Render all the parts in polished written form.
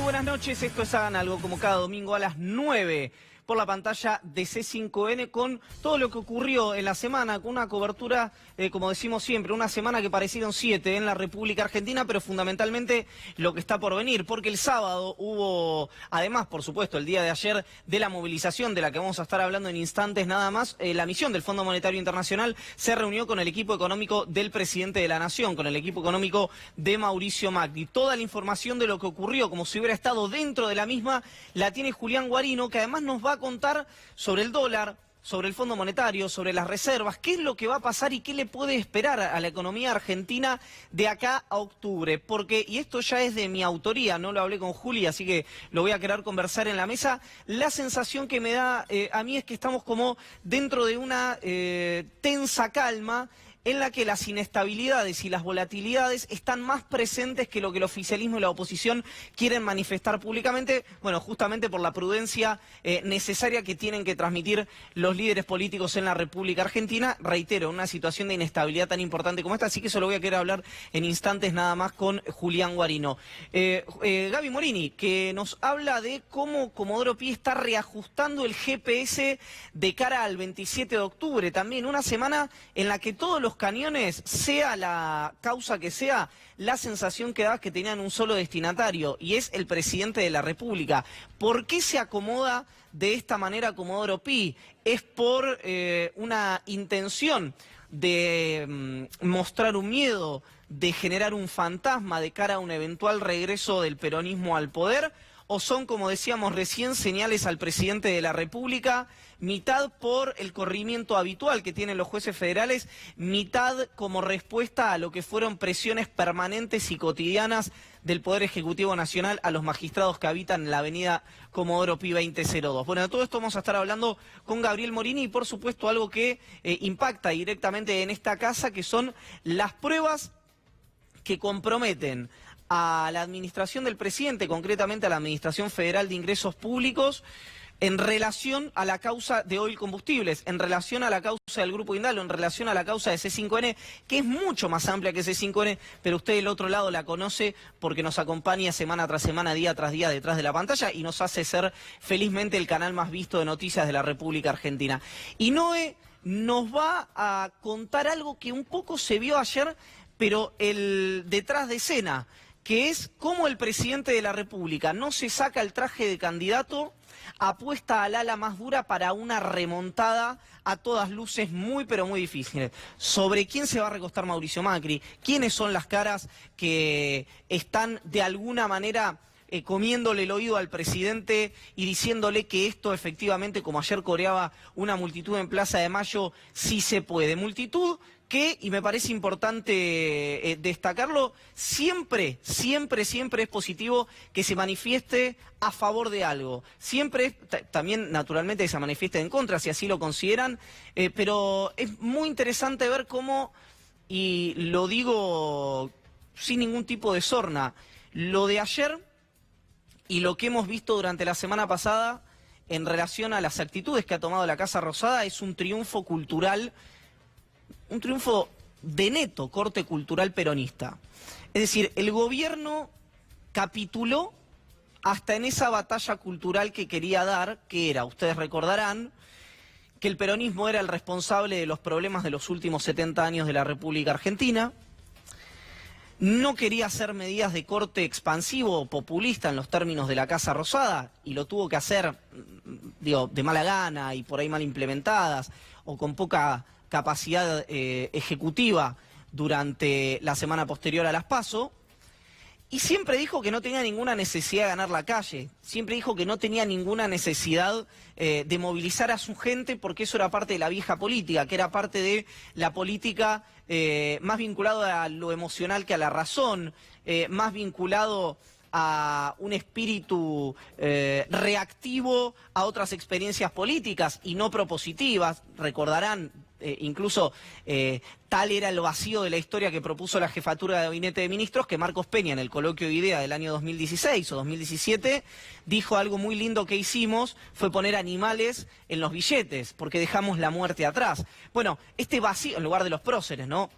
buenas noches, esto es Hagan Algo, como cada domingo a las 9 por la pantalla de C5N con todo lo que ocurrió en la semana, con una cobertura, como decimos siempre, una semana que parecieron 7 en la República Argentina, pero fundamentalmente lo que está por venir, porque el sábado hubo, además, por supuesto, el día de ayer de la movilización, de la que vamos a estar hablando en instantes nada más, la misión del Fondo Monetario Internacional se reunió con el equipo económico del presidente de la Nación, con el equipo económico de Mauricio Macri. Toda la información de lo que ocurrió, como si hubiera estado dentro de la misma, la tiene Julián Guarino, que además nos va a contar sobre el dólar, sobre el Fondo Monetario, sobre las reservas, qué es lo que va a pasar y qué le puede esperar a la economía argentina de acá a octubre. Porque, y esto ya es de mi autoría, no lo hablé con Juli, así que lo voy a querer conversar en la mesa, la sensación que me da a mí es que estamos como dentro de una tensa calma, en la que las inestabilidades y las volatilidades están más presentes que lo que el oficialismo y la oposición quieren manifestar públicamente, bueno, justamente por la prudencia necesaria que tienen que transmitir los líderes políticos en la República Argentina, reitero, una situación de inestabilidad tan importante como esta, así que eso lo voy a querer hablar en instantes nada más con Julián Guarino. Gaby Morini, que nos habla de cómo Comodoro Pi está reajustando el GPS de cara al 27 de octubre, también una semana en la que todos los cañones, sea la causa que sea, la sensación que da es que tenían un solo destinatario, y es el presidente de la República. ¿Por qué se acomoda de esta manera Comodoro Pi? ¿Es por una intención de mostrar un miedo, de generar un fantasma de cara a un eventual regreso del peronismo al poder? ¿O son, como decíamos recién, señales al presidente de la República, mitad por el corrimiento habitual que tienen los jueces federales, mitad como respuesta a lo que fueron presiones permanentes y cotidianas del Poder Ejecutivo Nacional a los magistrados que habitan la avenida Comodoro Pi 2002? Bueno, de todo esto vamos a estar hablando con Gabriel Morini y, por supuesto, algo que impacta directamente en esta casa, que son las pruebas que comprometen a la administración del presidente, concretamente a la Administración Federal de Ingresos Públicos, en relación a la causa de Oil Combustibles, en relación a la causa del Grupo Indalo, en relación a la causa de C5N, que es mucho más amplia que C5N, pero usted del otro lado la conoce porque nos acompaña semana tras semana, día tras día detrás de la pantalla y nos hace ser felizmente el canal más visto de noticias de la República Argentina. Y Noé nos va a contar algo que un poco se vio ayer, pero el detrás de escena, que es cómo el presidente de la República no se saca el traje de candidato, apuesta al ala más dura para una remontada a todas luces muy pero muy difícil. Sobre quién se va a recostar Mauricio Macri, quiénes son las caras que están de alguna manera comiéndole el oído al presidente y diciéndole que esto efectivamente, como ayer coreaba una multitud en Plaza de Mayo, sí se puede. Multitud que, y me parece importante destacarlo, siempre es positivo que se manifieste a favor de algo. Siempre, también naturalmente que se manifieste en contra, si así lo consideran, pero es muy interesante ver cómo, y lo digo sin ningún tipo de sorna, lo de ayer y lo que hemos visto durante la semana pasada en relación a las actitudes que ha tomado la Casa Rosada es un triunfo cultural, un triunfo de neto corte cultural peronista. Es decir, el gobierno capituló hasta en esa batalla cultural que quería dar, que era, ustedes recordarán, que el peronismo era el responsable de los problemas de los últimos 70 años de la República Argentina. No quería hacer medidas de corte expansivo o populista en los términos de la Casa Rosada, y lo tuvo que hacer, digo, de mala gana y por ahí mal implementadas, o con poca capacidad ejecutiva durante la semana posterior a las PASO, y siempre dijo que no tenía ninguna necesidad de ganar la calle, siempre dijo que no tenía ninguna necesidad de movilizar a su gente, porque eso era parte de la vieja política, que era parte de la política más vinculado a lo emocional que a la razón, más vinculado a un espíritu reactivo a otras experiencias políticas y no propositivas. Recordarán, incluso tal era el vacío de la historia que propuso la jefatura de Gabinete de Ministros, que Marcos Peña, en el coloquio de idea del año 2016 o 2017, dijo algo muy lindo que hicimos, fue poner animales en los billetes, porque dejamos la muerte atrás. Bueno, este vacío, en lugar de los próceres, ¿no?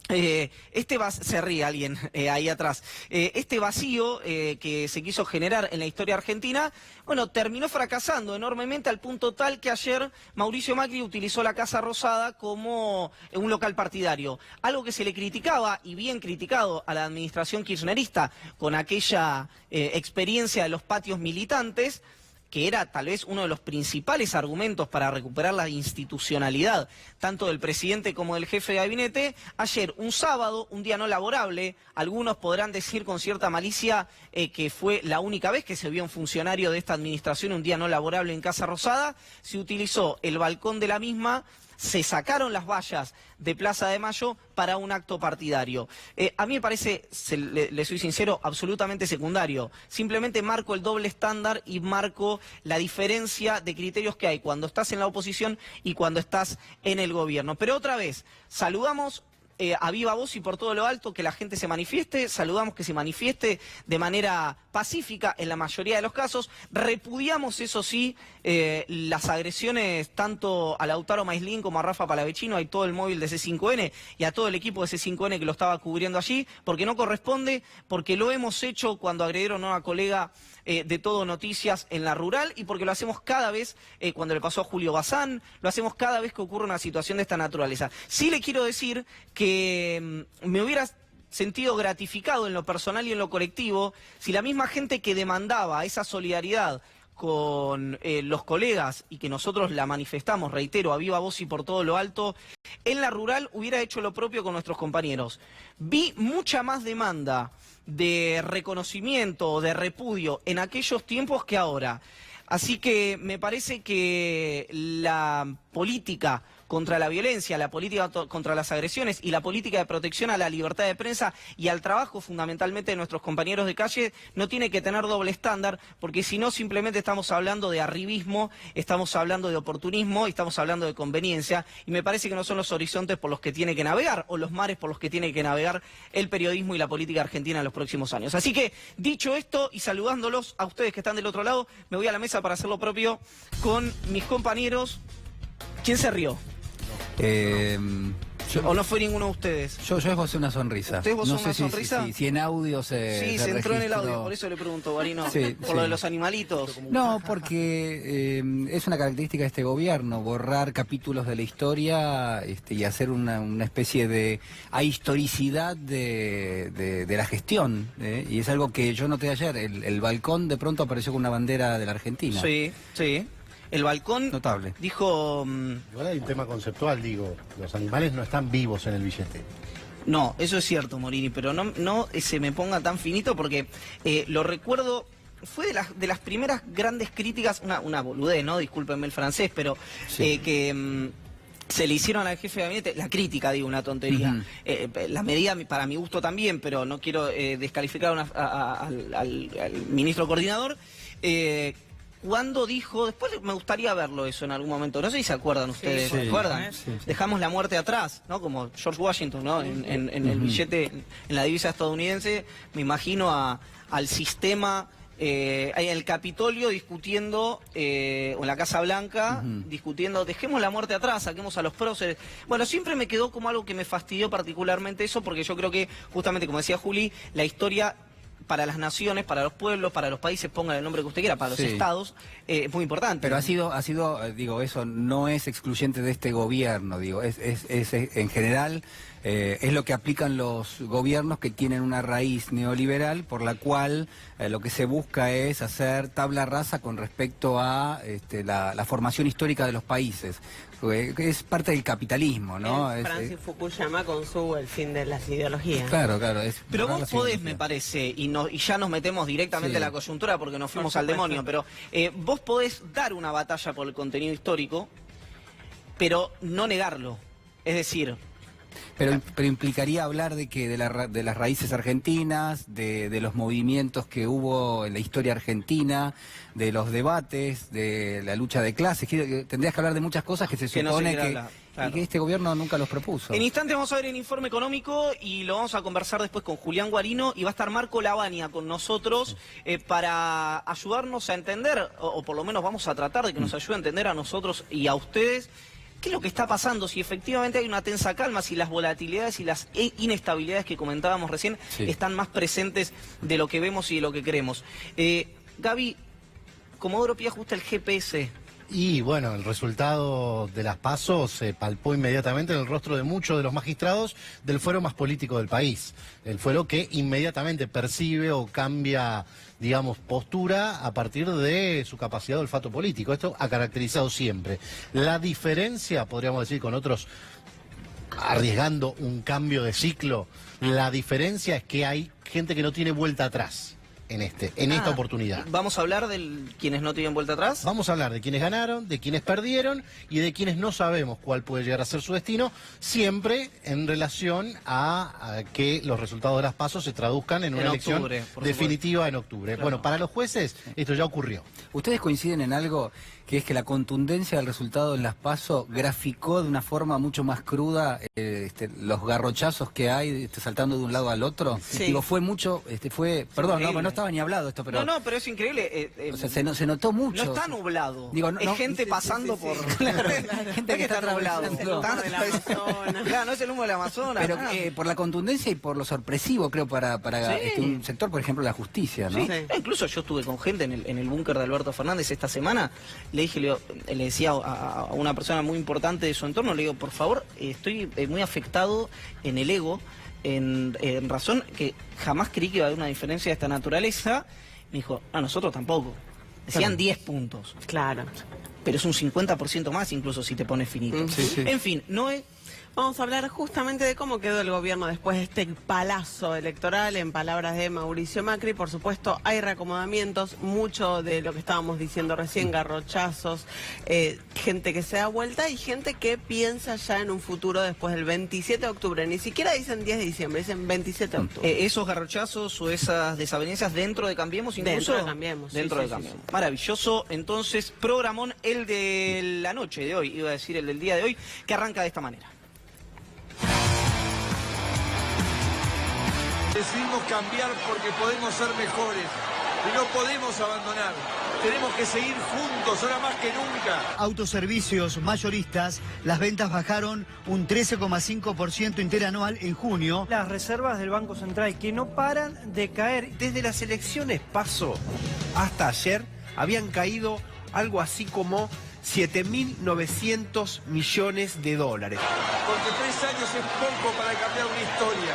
se ríe alguien ahí atrás. Este vacío que se quiso generar en la historia argentina, bueno, terminó fracasando enormemente al punto tal que ayer Mauricio Macri utilizó la Casa Rosada como un local partidario. Algo que se le criticaba, y bien criticado, a la administración kirchnerista con aquella experiencia de los patios militantes, que era tal vez uno de los principales argumentos para recuperar la institucionalidad, tanto del presidente como del jefe de gabinete. Ayer, un sábado, un día no laborable, algunos podrán decir con cierta malicia que fue la única vez que se vio un funcionario de esta administración un día no laborable en Casa Rosada, se utilizó el balcón de la misma, se sacaron las vallas de Plaza de Mayo para un acto partidario. A mí me parece, le soy sincero, absolutamente secundario. Simplemente marco el doble estándar y marco la diferencia de criterios que hay cuando estás en la oposición y cuando estás en el gobierno. Pero otra vez, saludamos a viva voz y por todo lo alto que la gente se manifieste, saludamos que se manifieste de manera pacífica en la mayoría de los casos, repudiamos eso sí las agresiones tanto a Lautaro Maislin como a Rafa Palavecino, a todo el móvil de C5N y a todo el equipo de C5N que lo estaba cubriendo allí, porque no corresponde, porque lo hemos hecho cuando agredieron a una colega de Todo Noticias en la rural y porque lo hacemos cada vez cuando le pasó a Julio Bazán, lo hacemos cada vez que ocurre una situación de esta naturaleza. Sí le quiero decir que me hubiera sentido gratificado en lo personal y en lo colectivo si la misma gente que demandaba esa solidaridad con los colegas y que nosotros la manifestamos, reitero, a viva voz y por todo lo alto, en la rural hubiera hecho lo propio con nuestros compañeros. Vi mucha más demanda de reconocimiento o de repudio en aquellos tiempos que ahora. Así que me parece que la política contra la violencia, la política contra las agresiones y la política de protección a la libertad de prensa y al trabajo fundamentalmente de nuestros compañeros de calle no tiene que tener doble estándar, porque si no simplemente estamos hablando de arribismo, estamos hablando de oportunismo, estamos hablando de conveniencia, y me parece que no son los horizontes por los que tiene que navegar o los mares por los que tiene que navegar el periodismo y la política argentina en los próximos años. Así que, dicho esto y saludándolos a ustedes que están del otro lado, me voy a la mesa para hacer lo propio con mis compañeros. ¿Quién se rió? ¿O no fue ninguno de ustedes? Yo esbocé una sonrisa. ¿Usted esbozó una sonrisa? Si en audio se entró en el audio, por eso le pregunto, Guarino. Sí, por lo de los animalitos. No, porque es una característica de este gobierno, borrar capítulos de la historia y hacer una especie de ahistoricidad de la gestión. Y es algo que yo noté ayer. El balcón de pronto apareció con una bandera de la Argentina. Sí, sí. El balcón notable. Dijo... Igual hay un tema conceptual, digo, los animales no están vivos en el billete. No, eso es cierto, Morini, pero no se me ponga tan finito porque lo recuerdo, fue de las primeras grandes críticas, una boludez, ¿no? Discúlpenme el francés, pero sí. Que se le hicieron al jefe de gabinete, la crítica, digo, una tontería. La medida para mi gusto también, pero no quiero descalificar al ministro coordinador. Cuando dijo, después me gustaría verlo eso en algún momento, no sé si se acuerdan ustedes, ¿se acuerdan? Sí. Dejamos la muerte atrás, ¿no? Como George Washington, ¿no? En el billete, en la divisa estadounidense, me imagino al sistema, en el Capitolio discutiendo, o en la Casa Blanca, discutiendo, dejemos la muerte atrás, saquemos a los próceres. Bueno, siempre me quedó como algo que me fastidió particularmente eso, porque yo creo que, justamente como decía Juli, la historia para las naciones, para los pueblos, para los países, pongan el nombre que usted quiera, para los estados, es muy importante. Pero ha sido, digo, eso no es excluyente de este gobierno, digo, es en general, es lo que aplican los gobiernos que tienen una raíz neoliberal, por la cual lo que se busca es hacer tabla rasa con respecto a la formación histórica de los países. Es parte del capitalismo, ¿no? Francis Fukuyama con el fin de las ideologías. Claro. Pero vos podés, me parece, y ya nos metemos directamente a la coyuntura porque nos fuimos al demonio, pero vos podés dar una batalla por el contenido histórico, pero no negarlo. Es decir... Pero implicaría hablar de que de las raíces argentinas, de los movimientos que hubo en la historia argentina, de los debates, de la lucha de clases. Tendrías que hablar de muchas cosas que se supone y que este gobierno nunca los propuso. En instantes vamos a ver el informe económico y lo vamos a conversar después con Julián Guarino y va a estar Marco Lavagna con nosotros para ayudarnos a entender, o por lo menos vamos a tratar de que nos ayude a entender a nosotros y a ustedes, qué es lo que está pasando, si efectivamente hay una tensa calma, si las volatilidades y las inestabilidades que comentábamos recién están más presentes de lo que vemos y de lo que queremos. Gaby, Comodoro pide ajuste el GPS. Y bueno, el resultado de las PASO se palpó inmediatamente en el rostro de muchos de los magistrados del fuero más político del país. El fuero que inmediatamente percibe o cambia, digamos, postura a partir de su capacidad de olfato político. Esto ha caracterizado siempre. La diferencia, podríamos decir, con otros, arriesgando un cambio de ciclo, la diferencia es que hay gente que no tiene vuelta atrás en esta oportunidad. ¿Vamos a hablar de quienes no tienen vuelta atrás? Vamos a hablar de quienes ganaron, de quienes perdieron y de quienes no sabemos cuál puede llegar a ser su destino, siempre en relación a que los resultados de las PASO se traduzcan en una elección definitiva en octubre. Claro. Bueno, para los jueces esto ya ocurrió. ¿Ustedes coinciden en algo, que es que la contundencia del resultado en las PASO graficó de una forma mucho más cruda los garrochazos que hay saltando de un lado al otro? Sí. Digo, fue mucho, perdón, no estaba ni hablado esto, pero... No, pero es increíble. O sea, se notó mucho. No está nublado. Digo, es gente pasando por... Claro, gente que está nublado. Claro, no es el humo del Amazonas. Pero por la contundencia y por lo sorpresivo, creo, para un sector, por ejemplo, la justicia, ¿no? Sí. Incluso yo estuve con gente en el búnker de Alberto Fernández esta semana. Le decía a una persona muy importante de su entorno, le digo, por favor, estoy muy afectado en el ego, en razón que jamás creí que iba a haber una diferencia de esta naturaleza. Me dijo, a nosotros tampoco. Decían 10 puntos. Claro. Pero es un 50% más incluso si te pones finito. Sí. En fin, Noé... Vamos a hablar justamente de cómo quedó el gobierno después de este palazo electoral, en palabras de Mauricio Macri. Por supuesto, hay reacomodamientos, mucho de lo que estábamos diciendo recién, garrochazos, gente que se da vuelta y gente que piensa ya en un futuro después del 27 de octubre. Ni siquiera dicen 10 de diciembre, dicen 27 de octubre. ¿Esos garrochazos o esas desavenencias dentro de Cambiemos incluso? Dentro de Cambiemos. Dentro de Cambiemos. Maravilloso. Entonces, programón el de la noche de hoy, iba a decir el del día de hoy, que arranca de esta manera. Decidimos cambiar porque podemos ser mejores y no podemos abandonar. Tenemos que seguir juntos, ahora más que nunca. Autoservicios mayoristas, las ventas bajaron un 13,5% interanual en junio. Las reservas del Banco Central que no paran de caer. Desde las elecciones PASO hasta ayer habían caído algo así como 7.900 millones de dólares. Porque 3 años es poco para cambiar una historia.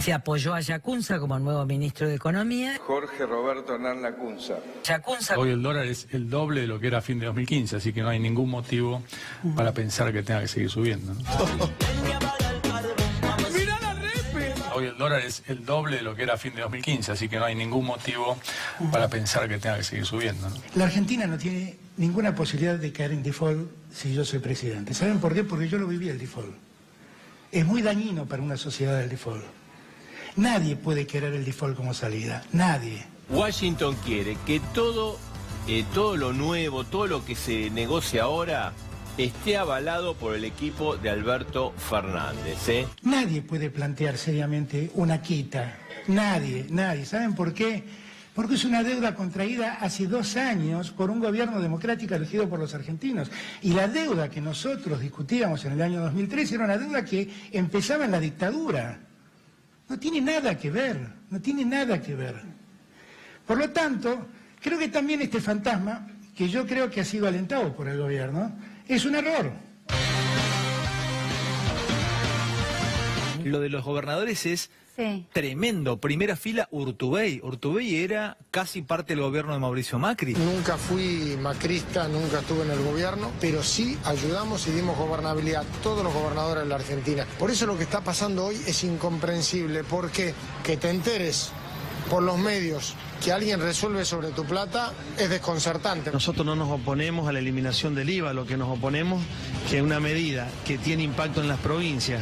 Se apoyó a Lacunza como nuevo ministro de Economía. Jorge Roberto Hernán Lacunza. Hoy el dólar es el doble de lo que era a fin de 2015, así que no hay ningún motivo para pensar que tenga que seguir subiendo, ¿no? Hoy el dólar es el doble de lo que era a fin de 2015, así que no hay ningún motivo para pensar que tenga que seguir subiendo, ¿no? La Argentina no tiene ninguna posibilidad de caer en default si yo soy presidente. ¿Saben por qué? Porque yo lo viví el default. Es muy dañino para una sociedad el default. Nadie puede querer el default como salida, nadie. Washington quiere que todo lo nuevo, todo lo que se negocia ahora, esté avalado por el equipo de Alberto Fernández, ¿eh? Nadie puede plantear seriamente una quita, nadie. ¿Saben por qué? Porque es una deuda contraída hace 2 años por un gobierno democrático elegido por los argentinos. Y la deuda que nosotros discutíamos en el año 2013 era una deuda que empezaba en la dictadura. No tiene nada que ver. Por lo tanto, creo que también este fantasma, que yo creo que ha sido alentado por el gobierno, es un error. Lo de los gobernadores es tremendo. Primera fila, Urtubey. Urtubey era casi parte del gobierno de Mauricio Macri. Nunca fui macrista, nunca estuve en el gobierno, pero sí ayudamos y dimos gobernabilidad a todos los gobernadores de la Argentina. Por eso lo que está pasando hoy es incomprensible, porque que te enteres por los medios que alguien resuelve sobre tu plata es desconcertante. Nosotros no nos oponemos a la eliminación del IVA, lo que nos oponemos que una medida que tiene impacto en las provincias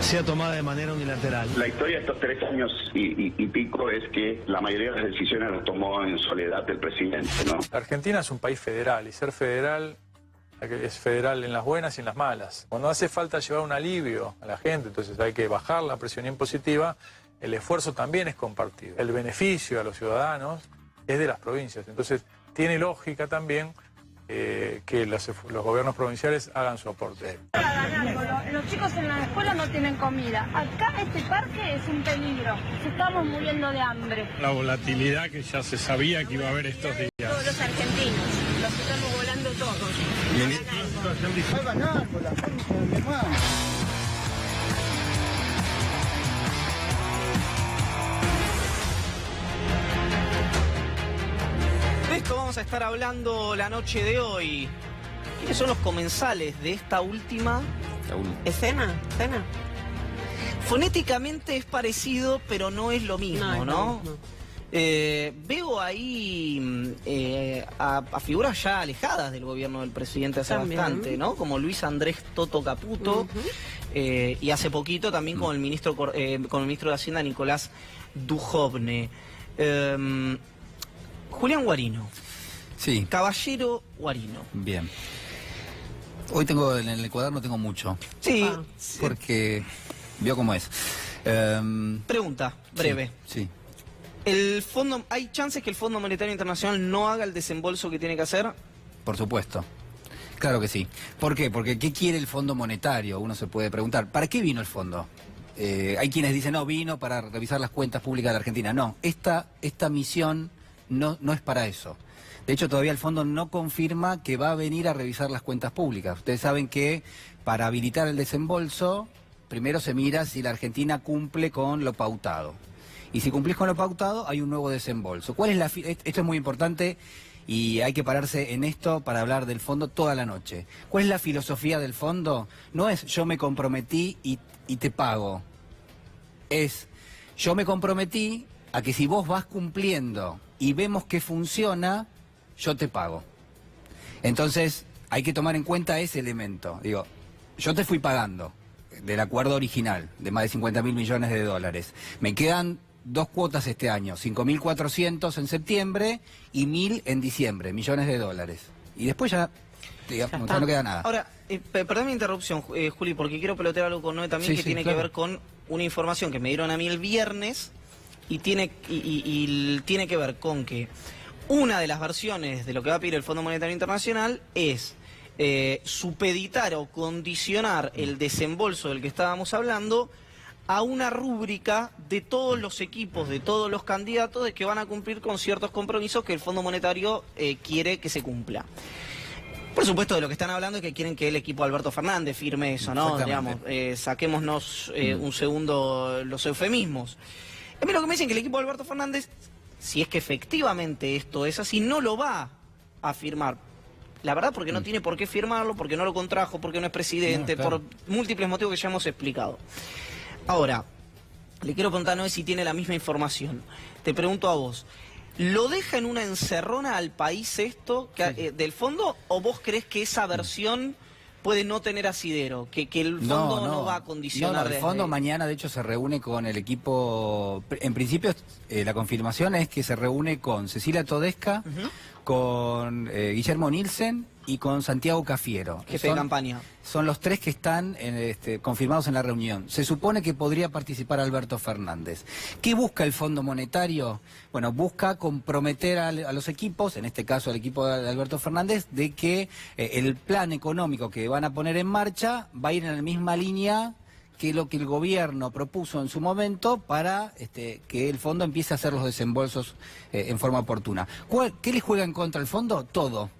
sea tomada de manera unilateral. La historia de estos 3 años y pico es que la mayoría de las decisiones las tomó en soledad el presidente, ¿no? Argentina es un país federal y ser federal es federal en las buenas y en las malas. Cuando hace falta llevar un alivio a la gente, entonces hay que bajar la presión impositiva. el esfuerzo también es compartido. El beneficio a los ciudadanos es de las provincias. Entonces, tiene lógica también que los gobiernos provinciales hagan su aporte. Los chicos en la escuela no tienen comida. Acá este parque es un peligro. Estamos muriendo de hambre. La volatilidad que ya se sabía que iba a haber estos días. Todos los argentinos, los estamos volando todos. Va a ganar con la fuerza de mi hermano. De esto vamos a estar hablando la noche de hoy. ¿Quiénes son los comensales de esta última escena? Fonéticamente es parecido, pero no es lo mismo, ¿no? Veo ahí a figuras ya alejadas del gobierno del presidente hace bastante, ¿no? Como Luis Andrés Toto Caputo, y hace poquito también con el ministro de Hacienda Nicolás Dujovne. Julián Guarino. Sí. Caballero Guarino. Bien. Hoy tengo, en el cuaderno tengo mucho. Sí. Porque vio cómo es. Pregunta, breve. Sí. ¿Hay chances que el Fondo Monetario Internacional no haga el desembolso que tiene que hacer? Por supuesto. Claro que sí. ¿Por qué? Porque ¿qué quiere el Fondo Monetario? Uno se puede preguntar. ¿Para qué vino el fondo? Hay quienes dicen, no, vino para revisar las cuentas públicas de la Argentina. No, esta misión no es para eso. De hecho, todavía el fondo no confirma que va a venir a revisar las cuentas públicas. Ustedes saben que para habilitar el desembolso, primero se mira si la Argentina cumple con lo pautado. Y si cumplís con lo pautado, hay un nuevo desembolso. Esto es muy importante y hay que pararse en esto para hablar del fondo toda la noche. ¿Cuál es la filosofía del fondo? No es yo me comprometí y te pago. Es yo me comprometí a que si vos vas cumpliendo y vemos que funciona, yo te pago. Entonces, hay que tomar en cuenta ese elemento. Digo, yo te fui pagando del acuerdo original de más de 50.000 millones de dólares. Me quedan 2 cuotas este año, 5.400 en septiembre y 1.000 en diciembre, millones de dólares. Y después ya, digamos, ya no queda nada. Ahora, perdón mi interrupción, Juli, porque quiero pelotear algo con Noé también, que tiene que ver con una información que me dieron a mí el viernes y tiene que ver con que una de las versiones de lo que va a pedir el Fondo Monetario Internacional es supeditar o condicionar el desembolso del que estábamos hablando a una rúbrica de todos los equipos, de todos los candidatos, de que van a cumplir con ciertos compromisos que el Fondo Monetario quiere que se cumpla. Por supuesto, de lo que están hablando es que quieren que el equipo de Alberto Fernández firme eso, ¿no? Digamos, saquémonos un segundo los eufemismos. A mí lo que me dicen que el equipo de Alberto Fernández, si es que efectivamente esto es así, no lo va a firmar. La verdad, porque no tiene por qué firmarlo, porque no lo contrajo, porque no es presidente, por múltiples motivos que ya hemos explicado. Ahora, le quiero preguntar a Noé si tiene la misma información. Te pregunto a vos, ¿lo deja en una encerrona al país esto del fondo, o vos crees que esa versión puede no tener asidero, que el fondo no va a condicionar? No, el fondo mañana de hecho se reúne con el equipo, en principio la confirmación es que se reúne con Cecilia Todesca, con Guillermo Nielsen y con Santiago Cafiero. Jefe de campaña. Son los 3 que están confirmados en la reunión. Se supone que podría participar Alberto Fernández. ¿Qué busca el Fondo Monetario? Bueno, busca comprometer a los equipos, en este caso al equipo de Alberto Fernández, de que el plan económico que van a poner en marcha va a ir en la misma línea que lo que el gobierno propuso en su momento para que el fondo empiece a hacer los desembolsos en forma oportuna. ¿Qué le juega en contra al fondo? Todo.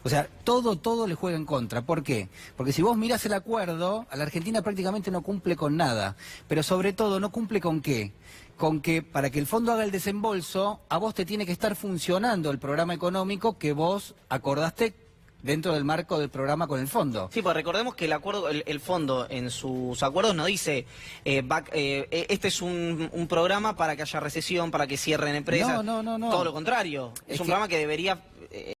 O sea, todo le juega en contra. ¿Por qué? Porque si vos mirás el acuerdo, a la Argentina prácticamente no cumple con nada. Pero sobre todo, ¿no cumple con qué? Con que para que el fondo haga el desembolso, a vos te tiene que estar funcionando el programa económico que vos acordaste dentro del marco del programa con el fondo. Sí, pues recordemos que el fondo en sus acuerdos no dice este es un programa para que haya recesión, para que cierren empresas. No. Todo lo contrario. Es un programa que debería,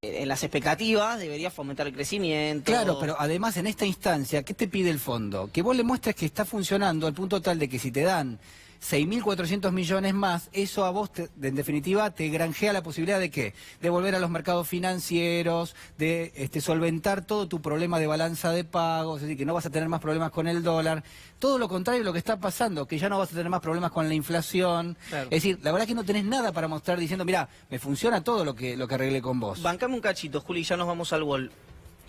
en las expectativas, debería fomentar el crecimiento. Claro, pero además en esta instancia, ¿qué te pide el fondo? Que vos le muestres que está funcionando al punto tal de que si te dan 6.400 millones más, eso a vos, en definitiva, te granjea la posibilidad de ¿qué? De volver a los mercados financieros, de solventar todo tu problema de balanza de pagos, es decir, que no vas a tener más problemas con el dólar. Todo lo contrario de lo que está pasando, que ya no vas a tener más problemas con la inflación. Claro. Es decir, la verdad que no tenés nada para mostrar diciendo, mirá, me funciona todo lo que arreglé con vos. Bancame un cachito, Juli, ya nos vamos al gol.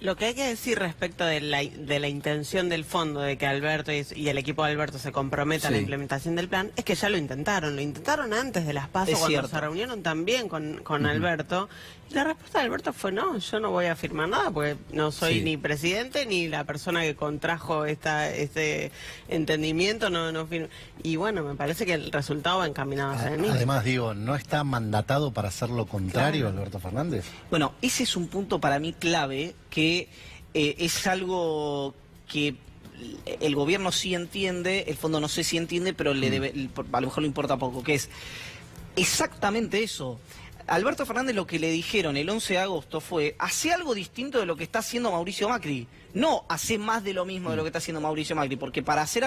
Lo que hay que decir respecto de la intención del fondo, de que Alberto y el equipo de Alberto se comprometan a la implementación del plan, es que ya lo intentaron antes de las PASO, cuando se reunieron también con Alberto, y la respuesta de Alberto fue no, yo no voy a firmar nada, porque no soy ni presidente ni la persona que contrajo este entendimiento, no firma. Y bueno, me parece que el resultado va encaminado hacia mí. Además, digo, ¿no está mandatado para hacer lo contrario Alberto Fernández? Bueno, ese es un punto para mí clave, que es algo que el gobierno sí entiende, el fondo no sé si entiende, pero a lo mejor le importa poco, que es exactamente eso. Alberto Fernández lo que le dijeron el 11 de agosto fue, hace algo distinto de lo que está haciendo Mauricio Macri. No hace más de lo mismo de lo que está haciendo Mauricio Macri, porque para hacer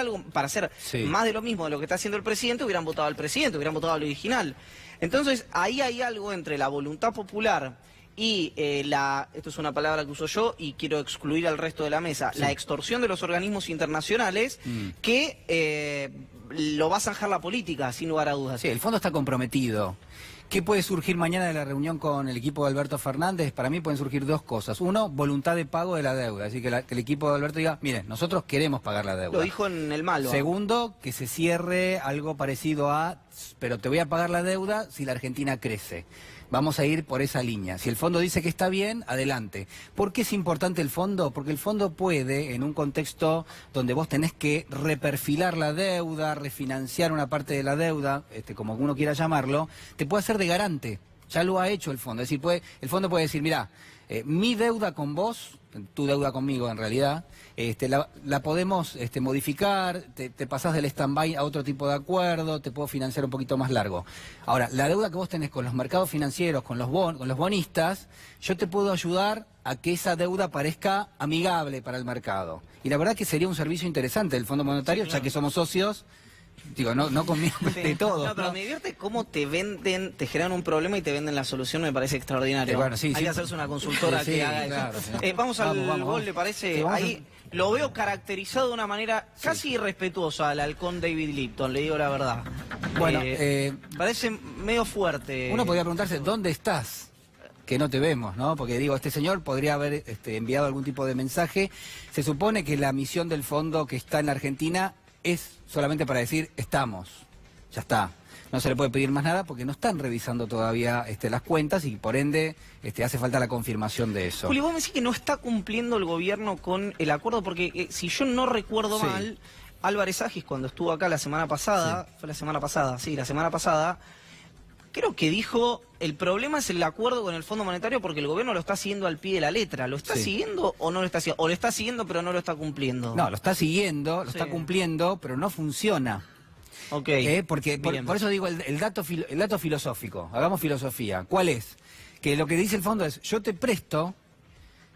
más de lo mismo de lo que está haciendo el presidente, hubieran votado al presidente, hubieran votado al original. Entonces, ahí hay algo entre la voluntad popular y esto es una palabra que uso yo y quiero excluir al resto de la mesa, la extorsión de los organismos internacionales que lo va a zanjar la política, sin lugar a dudas. Sí, el fondo está comprometido. ¿Qué puede surgir mañana de la reunión con el equipo de Alberto Fernández? Para mí pueden surgir dos cosas. Uno, voluntad de pago de la deuda. Así que el equipo de Alberto diga, miren, nosotros queremos pagar la deuda. Lo dijo en el malo. Segundo, que se cierre algo parecido a, pero te voy a pagar la deuda si la Argentina crece. Vamos a ir por esa línea. Si el fondo dice que está bien, adelante. ¿Por qué es importante el fondo? Porque el fondo puede, en un contexto donde vos tenés que reperfilar la deuda, refinanciar una parte de la deuda, como uno quiera llamarlo, te puede hacer de garante. Ya lo ha hecho el fondo. Es decir, el fondo puede decir, mirá, mi deuda con vos, tu deuda conmigo en realidad, la podemos modificar, te pasás del stand-by a otro tipo de acuerdo, te puedo financiar un poquito más largo. Ahora, la deuda que vos tenés con los mercados financieros, con los bonistas, yo te puedo ayudar a que esa deuda parezca amigable para el mercado. Y la verdad que sería un servicio interesante del Fondo Monetario, ya que somos socios. Digo, no conmigo de todo. No, pero me divierte cómo te venden, te generan un problema y te venden la solución, me parece extraordinario. Bueno, sí, hay que hacerse una consultora que haga claro, eso. Sí. Vamos al gol, ¿le parece? Ahí lo veo caracterizado de una manera casi irrespetuosa al halcón David Lipton, le digo la verdad. Bueno, parece medio fuerte. Uno podría preguntarse, ¿dónde estás? Que no te vemos, ¿no? Porque digo, este señor podría haber enviado algún tipo de mensaje. Se supone que la misión del fondo que está en la Argentina es solamente para decir, estamos, ya está. No se le puede pedir más nada porque no están revisando todavía las cuentas y por ende hace falta la confirmación de eso. Juli, vos me decís que no está cumpliendo el gobierno con el acuerdo porque si yo no recuerdo mal, Álvarez Agis cuando estuvo acá la semana pasada, fue la semana pasada, creo que dijo, el problema es el acuerdo con el Fondo Monetario porque el gobierno lo está siguiendo al pie de la letra. ¿Lo está siguiendo o no lo está siguiendo? ¿O lo está siguiendo pero no lo está cumpliendo? No, lo está siguiendo, lo está cumpliendo, pero no funciona. Ok. Porque por eso digo el dato filosófico, hagamos filosofía. ¿Cuál es? Que lo que dice el fondo es, yo te presto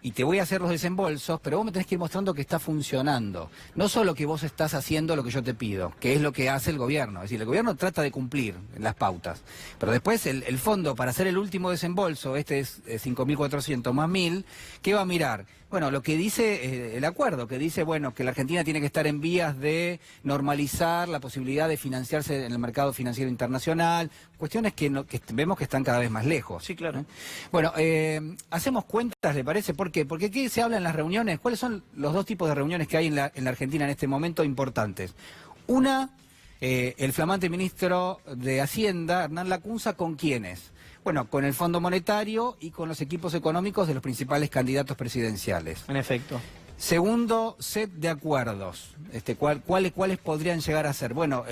y te voy a hacer los desembolsos, pero vos me tenés que ir mostrando que está funcionando. No solo que vos estás haciendo lo que yo te pido, que es lo que hace el gobierno. Es decir, el gobierno trata de cumplir las pautas. Pero después el fondo, para hacer el último desembolso, es 5.400 más 1.000, ¿qué va a mirar? Bueno, lo que dice el acuerdo, que dice, bueno, que la Argentina tiene que estar en vías de normalizar la posibilidad de financiarse en el mercado financiero internacional, cuestiones que vemos que están cada vez más lejos. Sí, claro. Bueno, hacemos cuentas, ¿le parece? ¿Por qué? Porque ¿qué se habla en las reuniones? ¿Cuáles son los dos tipos de reuniones que hay en la Argentina en este momento importantes? Una, el flamante ministro de Hacienda, Hernán Lacunza, ¿con quiénes? Bueno, con el Fondo Monetario y con los equipos económicos de los principales candidatos presidenciales. En efecto. Segundo set de acuerdos. ¿Cuáles podrían llegar a ser? Bueno,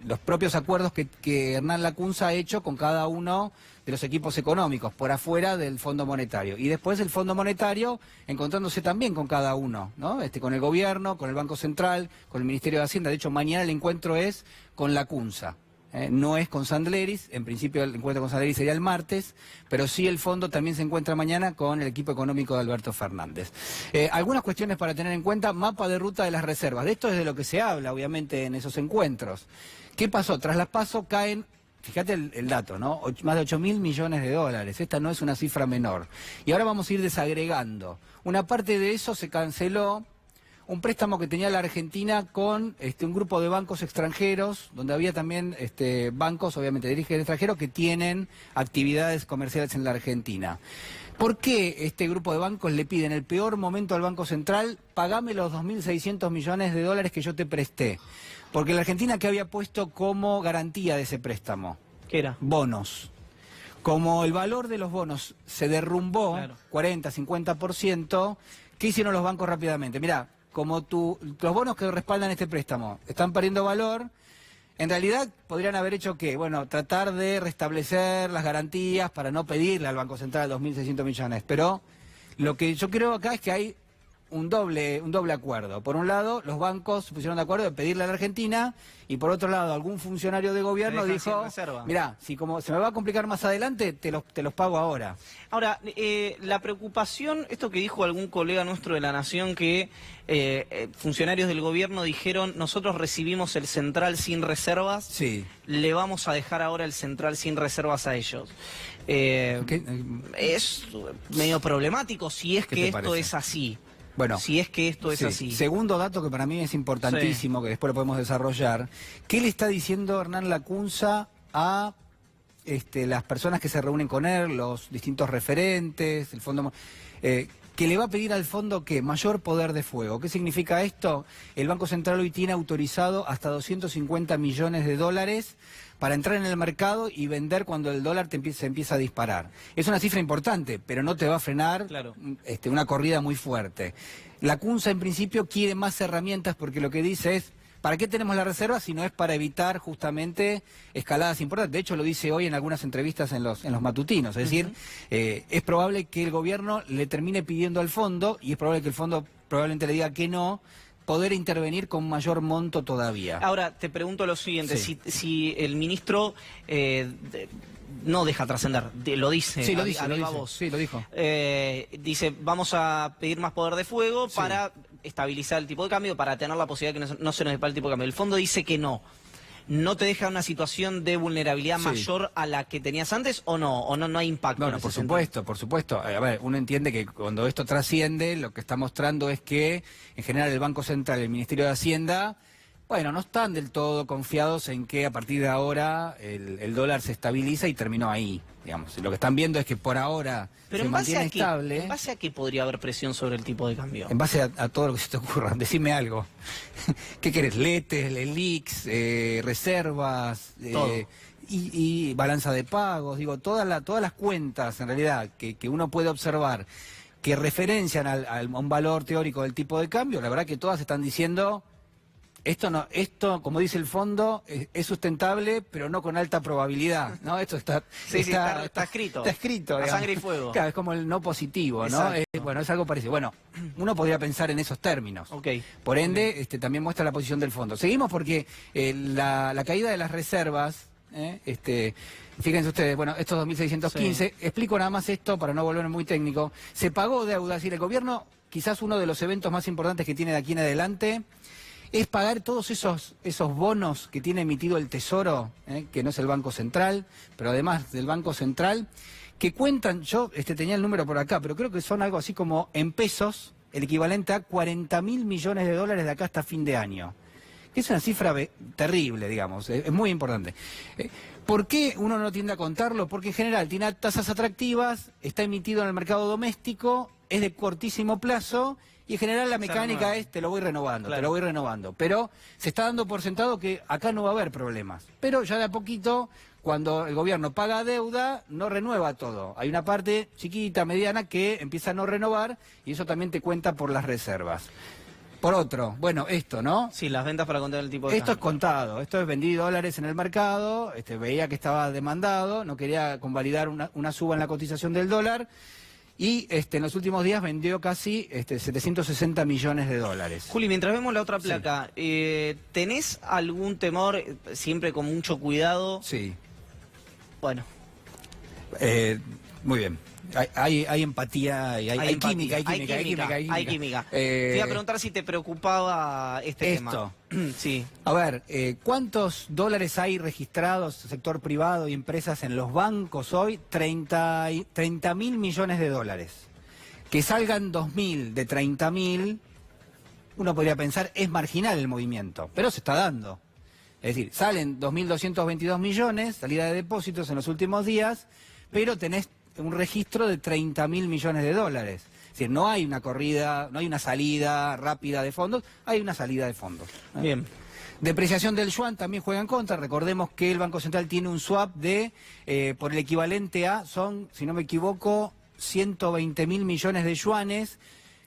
los propios acuerdos que Hernán Lacunza ha hecho con cada uno de los equipos económicos, por afuera del Fondo Monetario. Y después el Fondo Monetario encontrándose también con cada uno, ¿no? Con el gobierno, con el Banco Central, con el Ministerio de Hacienda. De hecho, mañana el encuentro es con Lacunza. No es con Sandleris, en principio el encuentro con Sandleris sería el martes, pero sí el fondo también se encuentra mañana con el equipo económico de Alberto Fernández. Algunas cuestiones para tener en cuenta: mapa de ruta de las reservas. De esto es de lo que se habla, obviamente, en esos encuentros. ¿Qué pasó? Tras las PASO caen, fíjate el dato, ¿no? Más de 8.000 millones de dólares. Esta no es una cifra menor. Y ahora vamos a ir desagregando. Una parte de eso se canceló. Un préstamo que tenía la Argentina con un grupo de bancos extranjeros, donde había también bancos, obviamente, de origen extranjero, que tienen actividades comerciales en la Argentina. ¿Por qué este grupo de bancos le pide en el peor momento al Banco Central: pagame los 2.600 millones de dólares que yo te presté? Porque la Argentina, ¿qué había puesto como garantía de ese préstamo? ¿Qué era? Bonos. Como el valor de los bonos se derrumbó, claro, 40, 50%, ¿qué hicieron los bancos rápidamente? Mirá, como los bonos que respaldan este préstamo están perdiendo valor, en realidad podrían haber hecho ¿qué? Bueno, tratar de restablecer las garantías para no pedirle al Banco Central 2.600 millones. Pero lo que yo creo acá es que hay un doble acuerdo. Por un lado, los bancos se pusieron de acuerdo de pedirle a la Argentina, y por otro lado, algún funcionario de gobierno dijo: mirá, si como se me va a complicar más adelante, te los pago ahora. Ahora, la preocupación, esto que dijo algún colega nuestro de La Nación, que funcionarios del gobierno dijeron: nosotros recibimos el central sin reservas, sí, le vamos a dejar ahora el central sin reservas a ellos. Es medio problemático si es que esto es así. Bueno, si es que esto es sí, así. Segundo dato que para mí es importantísimo, que después lo podemos desarrollar. ¿Qué le está diciendo Hernán Lacunza a las personas que se reúnen con él, los distintos referentes, el fondo? Que le va a pedir al fondo ¿qué? Mayor poder de fuego. ¿Qué significa esto? El Banco Central hoy tiene autorizado hasta 250 millones de dólares para entrar en el mercado y vender cuando el dólar se empieza a disparar. Es una cifra importante, pero no te va a frenar una corrida muy fuerte. Lacunza, en principio, quiere más herramientas, porque lo que dice es: ¿para qué tenemos la reserva si no es para evitar justamente escaladas importantes? De hecho, lo dice hoy en algunas entrevistas en los matutinos. Es decir, es probable que el gobierno le termine pidiendo al fondo, y es probable que el fondo probablemente le diga que no, poder intervenir con mayor monto todavía. Ahora, te pregunto lo siguiente: si el ministro no deja trascender, lo dice, sí, lo dice, voz. Sí, lo dijo. Dice: vamos a pedir más poder de fuego para estabilizar el tipo de cambio, para tener la posibilidad de que no se nos dispare el tipo de cambio. El fondo dice que no. ¿No te deja una situación de vulnerabilidad mayor a la que tenías antes, o no? ¿O no hay impacto? Bueno, por supuesto. A ver, uno entiende que cuando esto trasciende, lo que está mostrando es que, en general, el Banco Central y el Ministerio de Hacienda, bueno, no están del todo confiados en que a partir de ahora el dólar se estabiliza y terminó ahí, digamos. Lo que están viendo es que por ahora se mantiene estable. ¿En base a qué podría haber presión sobre el tipo de cambio? En base a todo lo que se te ocurra. Decime algo. ¿Qué querés? Letes, LELIX, reservas, y balanza de pagos, digo, todas las cuentas, en realidad, que uno puede observar, que referencian a un valor teórico del tipo de cambio, la verdad que todas están diciendo: esto, como dice el fondo, es sustentable, pero no con alta probabilidad, ¿no? Esto está escrito. Está escrito. A sangre y fuego. Claro, es como el no positivo, ¿no? Bueno, es algo parecido. Bueno, uno podría pensar en esos términos. Por ende, también muestra la posición del fondo. Seguimos porque la caída de las reservas, fíjense ustedes, bueno, estos 2.615, explico nada más esto para no volverme muy técnico. Se pagó deuda, es decir, el gobierno, quizás uno de los eventos más importantes que tiene de aquí en adelante, es pagar todos esos bonos que tiene emitido el Tesoro, que no es el Banco Central, pero además del Banco Central, que cuentan, yo tenía el número por acá, pero creo que son algo así como, en pesos, el equivalente a 40.000 millones de dólares de acá hasta fin de año. Que es una cifra terrible, digamos, es muy importante. ¿Por qué uno no tiende a contarlo? Porque en general tiene tasas atractivas, está emitido en el mercado doméstico, es de cortísimo plazo, y en general la mecánica es: te lo voy renovando, te lo voy renovando. Pero se está dando por sentado que acá no va a haber problemas. Pero ya de a poquito, cuando el gobierno paga deuda, no renueva todo. Hay una parte chiquita, mediana, que empieza a no renovar, y eso también te cuenta por las reservas. Por otro, bueno, esto, ¿no? Sí, las ventas para contar el tipo de Esto es contado, esto es vendí dólares en el mercado, veía que estaba demandado, no quería convalidar una suba en la cotización del dólar, y en los últimos días vendió casi 760 millones de dólares. Juli, mientras vemos la otra placa, ¿tenés algún temor, siempre con mucho cuidado? Sí. Bueno. Muy bien. Hay empatía y hay química, hay química. Te iba a preguntar si te preocupaba este tema. Sí. A ver, ¿cuántos dólares hay registrados, sector privado y empresas en los bancos hoy? 30.000 millones de dólares. Que salgan 2.000 de 30.000, uno podría pensar, es marginal el movimiento, pero se está dando. Es decir, salen 2.222 millones, salida de depósitos en los últimos días, pero tenés un registro de 30.000 millones de dólares. Es decir, no hay una corrida, no hay una salida rápida de fondos, hay una salida de fondos. Bien. Depreciación del yuan también juega en contra. Recordemos que el Banco Central tiene un swap de, por el equivalente a, son, si no me equivoco, 120.000 millones de yuanes,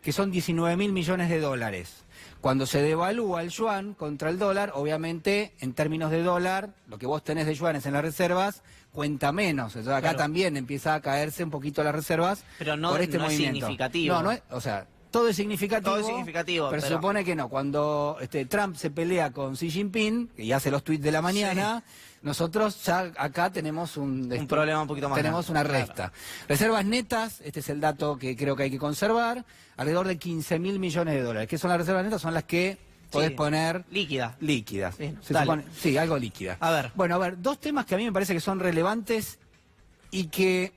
que son 19.000 millones de dólares. Cuando se devalúa el yuan contra el dólar, obviamente, en términos de dólar, lo que vos tenés de yuanes en las reservas cuenta menos. Entonces acá también empieza a caerse un poquito las reservas, pero no, por este no movimiento. Es significativo. No es, o sea, todo es significativo. Todo es significativo. Pero se supone que no. Cuando Trump se pelea con Xi Jinping, y hace los tweets de la mañana, nosotros ya acá tenemos un problema un poquito más tenemos grande. Una resta. Claro. Reservas netas, este es el dato que creo que hay que conservar, alrededor de 15.000 millones de dólares. ¿Qué son las reservas netas? Son las que podés poner... Líquidas. Bien, sí, algo líquida. A ver. Bueno, a ver, dos temas que a mí me parece que son relevantes y que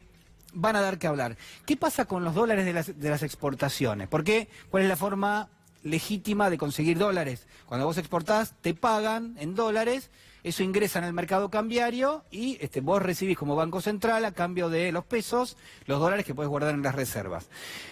van a dar que hablar. ¿Qué pasa con los dólares de las exportaciones? ¿Por qué? ¿Cuál es la forma legítima de conseguir dólares? Cuando vos exportás, te pagan en dólares, eso ingresa en el mercado cambiario y vos recibís como Banco Central, a cambio de los pesos, los dólares que podés guardar en las reservas.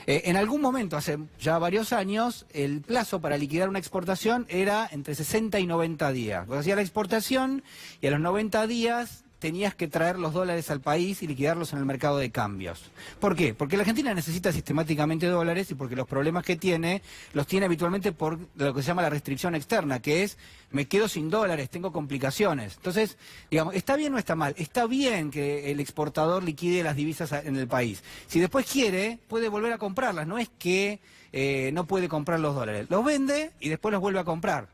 En algún momento, hace ya varios años, el plazo para liquidar una exportación era entre 60 y 90 días. Vos hacías la exportación y a los 90 días... tenías que traer los dólares al país y liquidarlos en el mercado de cambios. ¿Por qué? Porque la Argentina necesita sistemáticamente dólares y porque los problemas que tiene, los tiene habitualmente por lo que se llama la restricción externa, que es, me quedo sin dólares, tengo complicaciones. Entonces, digamos, ¿está bien o está mal? Está bien que el exportador liquide las divisas en el país. Si después quiere, puede volver a comprarlas. No es que no puede comprar los dólares. Los vende y después los vuelve a comprar.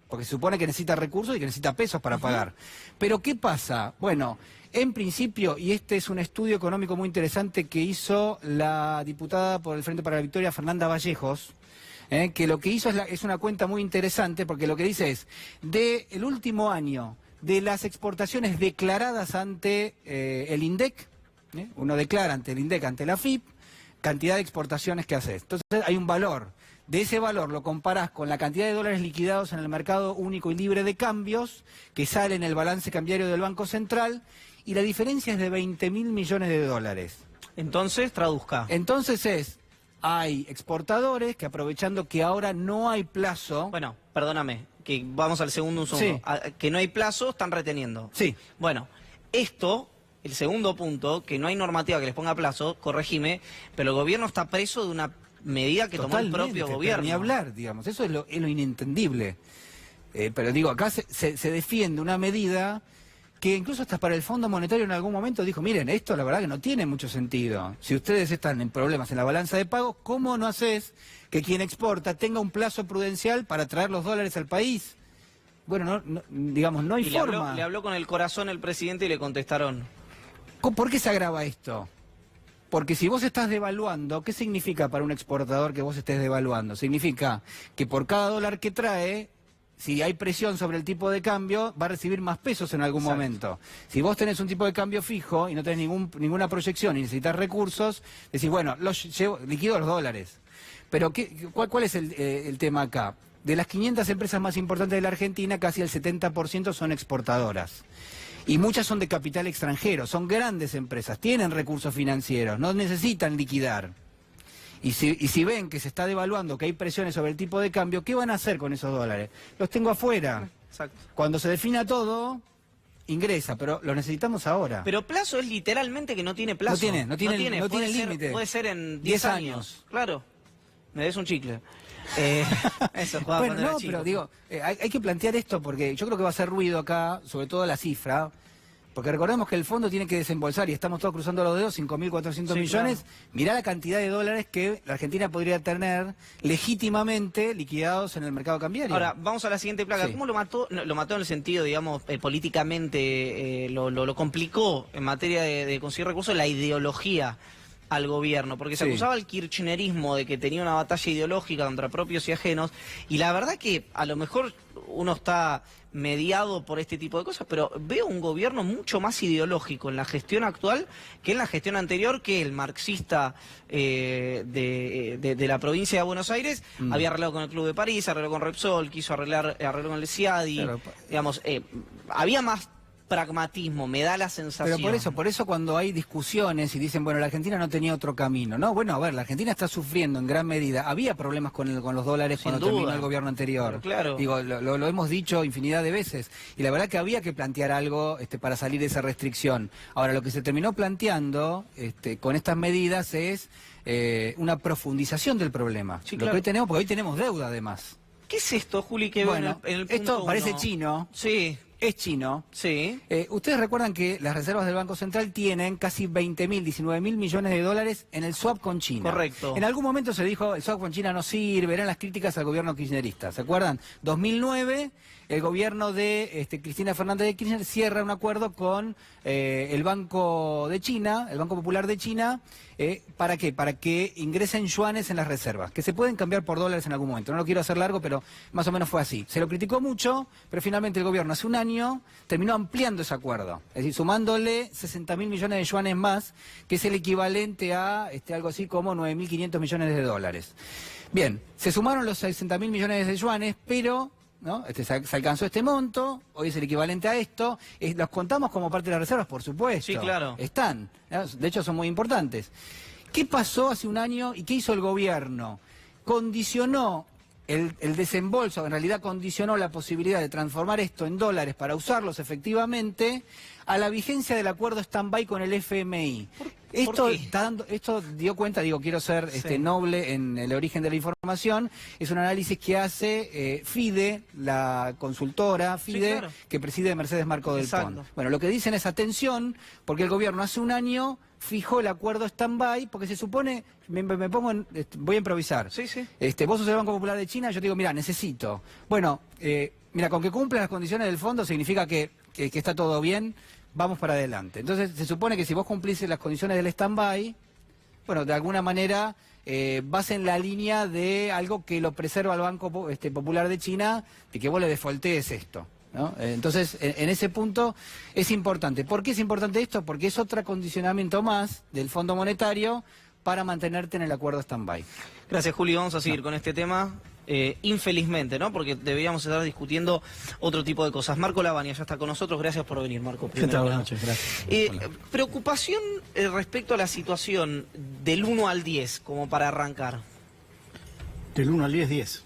Porque se supone que necesita recursos y que necesita pesos para pagar. Pero ¿qué pasa? Bueno, en principio, y este es un estudio económico muy interesante que hizo la diputada por el Frente para la Victoria, Fernanda Vallejos, que lo que hizo es una cuenta muy interesante, porque lo que dice es, del último año, de las exportaciones declaradas ante el INDEC, uno declara ante el INDEC, ante la FIP, cantidad de exportaciones que haces. Entonces hay un valor. De ese valor lo comparás con la cantidad de dólares liquidados en el mercado único y libre de cambios, que sale en el balance cambiario del Banco Central, y la diferencia es de 20.000 millones de dólares. Entonces, traduzca. Entonces hay exportadores que, aprovechando que ahora no hay plazo... Bueno, perdóname, que vamos al segundo un segundo. Sí. Que no hay plazo, están reteniendo. Sí. Bueno, esto... El segundo punto, que no hay normativa que les ponga plazo, corregime, pero el gobierno está preso de una medida que tomó el propio gobierno. Ni hablar, digamos, eso es lo inentendible. Pero digo, acá se defiende una medida que incluso hasta para el Fondo Monetario en algún momento dijo, miren, esto la verdad que no tiene mucho sentido. Si ustedes están en problemas en la balanza de pagos, ¿cómo no haces que quien exporta tenga un plazo prudencial para traer los dólares al país? Bueno, digamos, no hay forma. Le habló con el corazón el presidente y le contestaron... ¿Por qué se agrava esto? Porque si vos estás devaluando, ¿qué significa para un exportador que vos estés devaluando? Significa que por cada dólar que trae, si hay presión sobre el tipo de cambio, va a recibir más pesos en algún momento. Si vos tenés un tipo de cambio fijo y no tenés ninguna proyección y necesitas recursos, decís, bueno, liquido los dólares. Pero ¿cuál es el tema acá? De las 500 empresas más importantes de la Argentina, casi el 70% son exportadoras. Y muchas son de capital extranjero, son grandes empresas, tienen recursos financieros, no necesitan liquidar. Y si ven que se está devaluando, que hay presiones sobre el tipo de cambio, ¿qué van a hacer con esos dólares? Los tengo afuera. Exacto. Cuando se defina todo, ingresa, pero lo necesitamos ahora. Pero plazo es literalmente que no tiene plazo. No tiene límite. Puede ser en 10 años. Claro. Me des un chicle. Eso, bueno, no, pero digo, hay que plantear esto porque yo creo que va a hacer ruido acá, sobre todo la cifra, Porque recordemos que el fondo tiene que desembolsar, y estamos todos cruzando los dedos, 5.400 millones. Claro. Mirá la cantidad de dólares que la Argentina podría tener legítimamente liquidados en el mercado cambiario. Ahora, vamos a la siguiente placa. Sí. ¿Cómo lo mató? Lo mató en el sentido, digamos, políticamente, lo complicó en materia de conseguir recursos la ideología al gobierno, porque se Sí. acusaba al kirchnerismo de que tenía una batalla ideológica contra propios y ajenos, y la verdad que a lo mejor uno está mediado por este tipo de cosas, pero veo un gobierno mucho más ideológico en la gestión actual que en la gestión anterior, que el marxista de la provincia de Buenos Aires había arreglado con el Club de París, arregló con Repsol, quiso arregló con el CIADI, Claro. digamos, había más pragmatismo, me da la sensación. Pero por eso cuando hay discusiones y dicen, bueno, la Argentina no tenía otro camino. No, bueno, a ver, la Argentina está sufriendo en gran medida. Había problemas con los dólares Sin cuando duda. terminó el gobierno anterior. Pero claro. Digo, lo hemos dicho infinidad de veces. Y la verdad que había que plantear algo para salir de esa restricción. Ahora, lo que se terminó planteando con estas medidas es una profundización del problema. Sí, Lo claro. que hoy tenemos, porque hoy tenemos deuda además. ¿Qué es esto, Juli, que veo Bueno, en el punto esto parece uno? chino. Sí. Es chino. Sí. Ustedes recuerdan que las reservas del Banco Central tienen casi 19.000 millones de dólares en el swap con China. Correcto. En algún momento se dijo, el swap con China no sirve, eran las críticas al gobierno kirchnerista. ¿Se acuerdan? 2009, el gobierno de Cristina Fernández de Kirchner cierra un acuerdo con el Banco de China, el Banco Popular de China. ¿Para qué? Para que ingresen yuanes en las reservas, que se pueden cambiar por dólares en algún momento. No lo quiero hacer largo, pero más o menos fue así. Se lo criticó mucho, pero finalmente el gobierno hace un año terminó ampliando ese acuerdo. Es decir, sumándole 60.000 millones de yuanes más, que es el equivalente a algo así como 9.500 millones de dólares. Bien, se sumaron los 60.000 millones de yuanes, pero ¿no? Se alcanzó este monto, hoy es el equivalente a esto, los contamos como parte de las reservas, por supuesto. Sí, claro. Están, ¿no? De hecho son muy importantes. ¿Qué pasó hace un año y qué hizo el gobierno? Condicionó el desembolso, en realidad condicionó la posibilidad de transformar esto en dólares para usarlos efectivamente a la vigencia del acuerdo stand-by con el FMI. Esto dio cuenta, quiero ser noble en el origen de la información, es un análisis que hace FIDE, la consultora FIDE, Sí, claro. que preside Mercedes Marco del Exacto. Pont. Bueno, lo que dicen es atención, porque el gobierno hace un año fijó el acuerdo stand-by, porque se supone, voy a improvisar. Sí, sí. Vos sos el Banco Popular de China, yo te digo, mira, necesito. Bueno, mira, con que cumplan las condiciones del fondo significa que está todo bien, vamos para adelante. Entonces, se supone que si vos cumplís las condiciones del stand-by, bueno, de alguna manera vas en la línea de algo que lo preserva el Banco Popular de China, de que vos le defaultees esto, ¿no? Entonces, en ese punto es importante. ¿Por qué es importante esto? Porque es otro condicionamiento más del Fondo Monetario para mantenerte en el acuerdo stand-by. Gracias, Juli. Vamos a seguir con este tema. Infelizmente, ¿no? Porque deberíamos estar discutiendo otro tipo de cosas. Marco Lavagna ya está con nosotros. Gracias por venir, Marco. ¿Qué tal? Buenas noches, gracias. Preocupación respecto a la situación del 1 al 10, como para arrancar. Del 1 al 10, 10.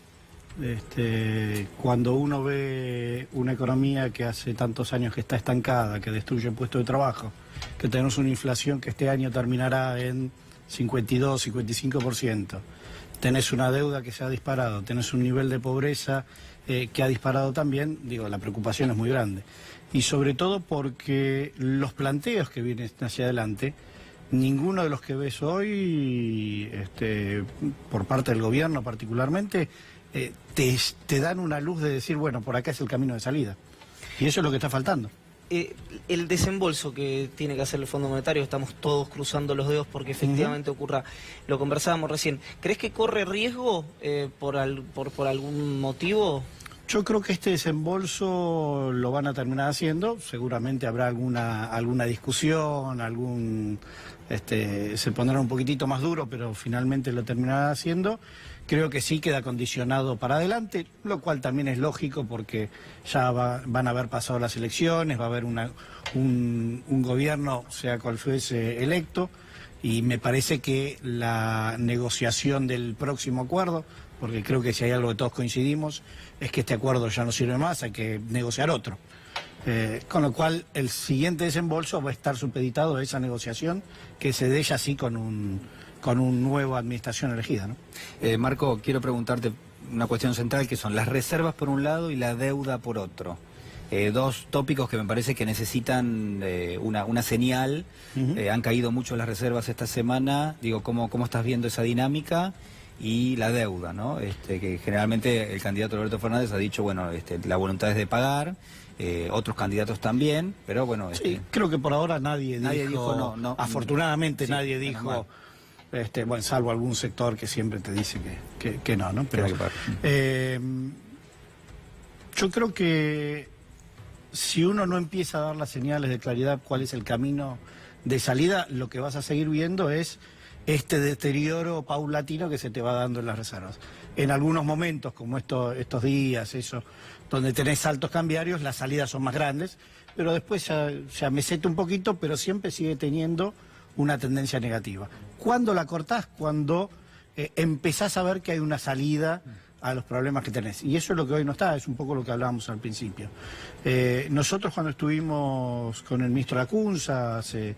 Cuando uno ve una economía que hace tantos años que está estancada, que destruye puestos de trabajo, que tenemos una inflación que este año terminará en 52, 55%, tenés una deuda que se ha disparado, tenés un nivel de pobreza que ha disparado también, la preocupación es muy grande. Y sobre todo porque los planteos que vienen hacia adelante, ninguno de los que ves hoy, por parte del gobierno particularmente, te dan una luz de decir, bueno, por acá es el camino de salida. Y eso es lo que está faltando. El desembolso que tiene que hacer el Fondo Monetario, estamos todos cruzando los dedos porque efectivamente ocurra, lo conversábamos recién. ¿Crees que corre riesgo por algún motivo? Yo creo que este desembolso lo van a terminar haciendo, seguramente habrá alguna discusión, se pondrá un poquitito más duro, pero finalmente lo terminarán haciendo. Creo que sí queda condicionado para adelante, lo cual también es lógico porque ya van a haber pasado las elecciones, va a haber un gobierno, sea cual fuese electo, y me parece que la negociación del próximo acuerdo, porque creo que si hay algo que todos coincidimos, es que este acuerdo ya no sirve más, hay que negociar otro. Con lo cual el siguiente desembolso va a estar supeditado a esa negociación que se dé ya así con un nueva administración elegida, ¿no? Marco, quiero preguntarte una cuestión central que son las reservas por un lado y la deuda por otro. dos tópicos que me parece que necesitan una señal. Han caído mucho las reservas esta semana. Digo, ¿cómo estás viendo esa dinámica? Y la deuda, ¿no? Que generalmente el candidato Alberto Fernández ha dicho, bueno, la voluntad es de pagar, otros candidatos también, pero bueno... Sí, creo que por ahora nadie dijo no, afortunadamente sí, nadie dijo, bueno, salvo algún sector que siempre te dice que no, ¿no? Pero yo creo que si uno no empieza a dar las señales de claridad cuál es el camino de salida, lo que vas a seguir viendo es este deterioro paulatino que se te va dando en las reservas. En algunos momentos, como estos días, donde tenés saltos cambiarios, las salidas son más grandes, pero después ya meseta un poquito, pero siempre sigue teniendo una tendencia negativa. ¿Cuándo la cortás? Cuando empezás a ver que hay una salida a los problemas que tenés. Y eso es lo que hoy no está, es un poco lo que hablábamos al principio. Nosotros cuando estuvimos con el ministro Lacunza hace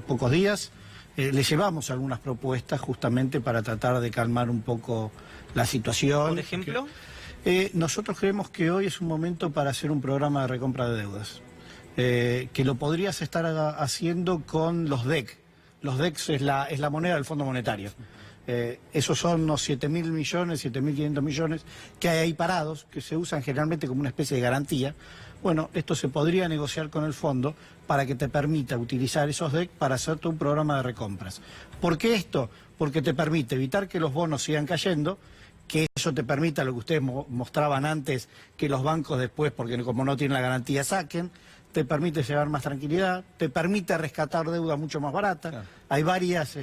pocos días, le llevamos algunas propuestas justamente para tratar de calmar un poco la situación. ¿Por ejemplo? Nosotros creemos que hoy es un momento para hacer un programa de recompra de deudas, que lo podrías estar haciendo con los DEC. Los DEC es la moneda del Fondo Monetario. Esos son unos 7.000 millones, 7.500 millones que hay ahí parados, que se usan generalmente como una especie de garantía. Bueno, esto se podría negociar con el fondo para que te permita utilizar esos DEC para hacerte un programa de recompras. ¿Por qué esto? Porque te permite evitar que los bonos sigan cayendo, que eso te permita lo que ustedes mostraban antes, que los bancos después, porque como no tienen la garantía, saquen, te permite llevar más tranquilidad, te permite rescatar deuda mucho más barata. Claro. Hay varias...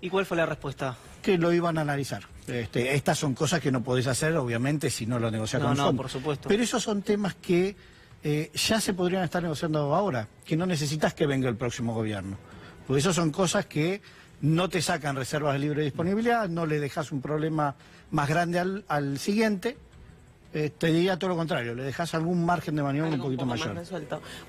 ¿Y cuál fue la respuesta? Que lo iban a analizar. Estas son cosas que no podés hacer, obviamente, si no lo negocias con el fondo. No, por supuesto. Pero esos son temas que ya se podrían estar negociando ahora, que no necesitas que venga el próximo gobierno. Porque esas son cosas que no te sacan reservas de libre disponibilidad, no le dejas un problema más grande al siguiente. Te diría todo lo contrario, le dejas algún margen de maniobra un poquito mayor.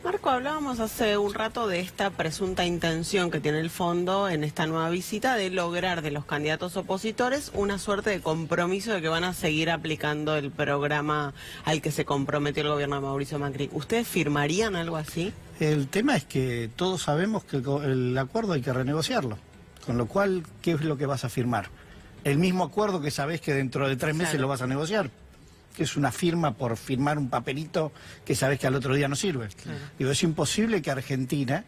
Marco, hablábamos hace un rato de esta presunta intención que tiene el fondo en esta nueva visita de lograr de los candidatos opositores una suerte de compromiso de que van a seguir aplicando el programa al que se comprometió el gobierno de Mauricio Macri. ¿Ustedes firmarían algo así? El tema es que todos sabemos que el acuerdo hay que renegociarlo, con lo cual, ¿qué es lo que vas a firmar? El mismo acuerdo que sabés que dentro de 3 meses lo vas a negociar, que es una firma por firmar un papelito que sabés que al otro día no sirve. Claro. Digo, es imposible que Argentina